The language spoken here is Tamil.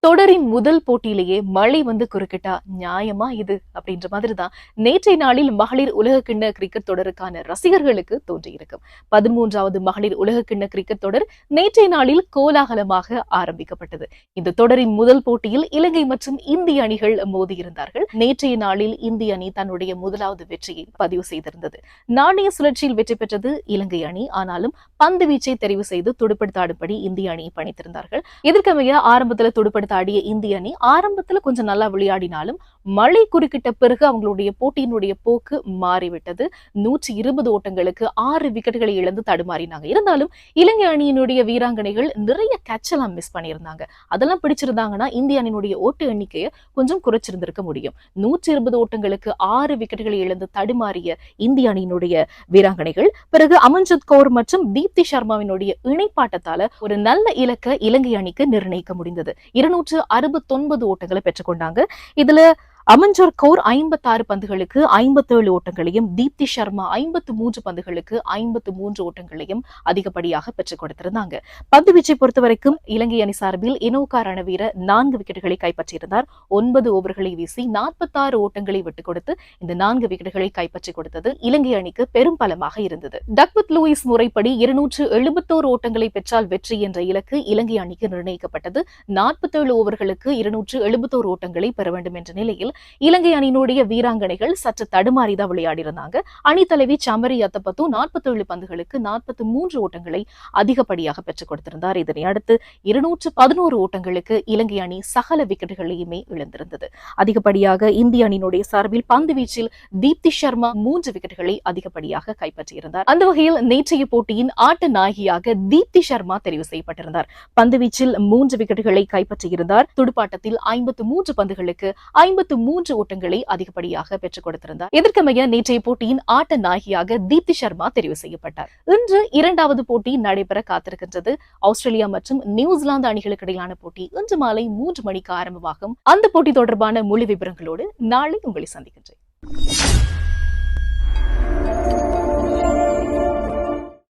தொடரின் முதல் போட்டியிலேயே மழை வந்து குறுக்கிட்டா நியாயமா இது அப்படின்ற மாதிரிதான் நேற்றைய நாளில் மகளிர் உலகக்கிண்ண கிரிக்கெட் தொடருக்கான ரசிகர்களுக்கு தோன்றியிருக்கும். 13வது மகளிர் உலகக்கிண்ண கிரிக்கெட் தொடர் நேற்றைய நாளில் கோலாகலமாக ஆரம்பிக்கப்பட்டது. இந்த தொடரின் முதல் போட்டியில் இலங்கை மற்றும் இந்திய அணிகள் மோதியிருந்தார்கள். நேற்றைய நாளில் இந்திய அணி தன்னுடைய முதலாவது வெற்றியை பதிவு செய்திருந்தது. நாணய சுழற்சியில் வெற்றி பெற்றது இலங்கை அணி. ஆனாலும் பந்து வீச்சை தெரிவு செய்து துடுப்படுத்தாடும்படி இந்திய அணியை பணித்திருந்தார்கள். இதற்கமைய ஆரம்பத்தில் துடுப்படுத்த ஆடிய இந்திய அணி ஆரம்பத்துல கொஞ்சம் நல்லா விளையாடினாலும் மழை குறுக்கிட்ட பிறகு அவங்களுடைய போட்டியினுடைய போக்கு மாறிவிட்டது. 120 ஓட்டங்களுக்கு 6 விக்கெட்டுகளை இழந்து தடுமாறினாங்க. இருந்தாலும் இலங்கை அணியினுடைய வீராங்கனைகள் நிறைய கேட்ச் எல்லாம் மிஸ் பண்ணியிருந்தாங்க. அதெல்லாம் பிடிச்சிருந்தாங்கன்னா இந்திய அணியினுடைய ஓட்டு எண்ணிக்கையை கொஞ்சம் குறைச்சிருந்திருக்க முடியும். 120 ஓட்டங்களுக்கு 6 விக்கெட்டுகளை இழந்து தடுமாறிய இந்திய அணியினுடைய வீராங்கனைகள் பிறகு அமன்ஜித் கௌர் மற்றும் தீப்தி சர்மாவினுடைய இணைப்பாட்டத்தால ஒரு நல்ல இலக்கை இலங்கை அணிக்கு நிர்ணயிக்க முடிந்தது. 269 ஓட்டங்களை பெற்றுக்கொண்டாங்க. இதுல அமன்ஜோர் கௌர் 56 பந்துகளுக்கு 57 ஓட்டங்களையும், தீப்தி சர்மா 53 பந்துகளுக்கு 53 ஓட்டங்களையும் அதிகப்படியாக பெற்றுக் கொடுத்திருந்தாங்க. பந்து வீச்சை பொறுத்த வரைக்கும் இலங்கை அணி சார்பில் இனோகா ரணவீர 4 விக்கெட்டுகளை கைப்பற்றியிருந்தார். 9 ஓவர்களை வீசி 46 ஓட்டங்களை விட்டுக் கொடுத்து இந்த 4 விக்கெட்டுகளை கைப்பற்றிக் கொடுத்தது இலங்கை அணிக்கு பெரும் பலமாக இருந்தது. டக்வர்த் லூயிஸ் முறைப்படி 271 ஓட்டங்களை பெற்றால் வெற்றி என்ற இலக்கு இலங்கை அணிக்கு நிர்ணயிக்கப்பட்டது. 47 ஓவர்களுக்கு 271 ஓட்டங்களை பெற வேண்டும் என்ற நிலையில் இலங்கை அணியினுடைய வீராங்கனைகள் சற்று தடுமாறிதான் விளையாடி இருந்தாங்க. அணி தலைவி சமரி அத்தப்பத்து 47 பந்துகளுக்கு 43 ஓட்டங்களை அதிகப்படியாக பெற்றுக் கொடுத்திருந்தார். இதனை அடுத்து 211 ஓட்டங்களுக்கு இலங்கை அணி சகல விக்கெட்டுகளையுமே இழந்திருந்தது. அதிகப்படியாக இந்திய அணியினுடைய சார்பில் பந்து வீச்சில் தீப்தி சர்மா 3 விக்கெட்டுகளை அதிகப்படியாக கைப்பற்றியிருந்தார். அந்த வகையில் நேற்றைய போட்டியின் ஆட்ட நாயகியாக தீப்தி சர்மா தெரிவு செய்யப்பட்டிருந்தார். பந்து வீச்சில் 3 விக்கெட்டுகளை கைப்பற்றியிருந்தார். துடுப்பாட்டத்தில் 53 பந்துகளுக்கு 53 ஓட்டங்களை அதிகப்படியாக பெற்றுக் கொடுத்திருந்தார். இதற்கமைய நேற்றைய போட்டியின் ஆட்ட நாயகியாக தீப்தி சர்மா தெரிவு செய்யப்பட்டார். இன்று 2வது போட்டி நடைபெற காத்திருக்கின்றது. ஆஸ்திரேலியா மற்றும் நியூசிலாந்து அணிகளுக்கு இடையிலான போட்டி இன்று மாலை 3 மணிக்கு ஆரம்பமாகும். அந்த போட்டி தொடர்பான முழு விவரங்களோடு நாளை உங்களை சந்திக்கின்றேன்.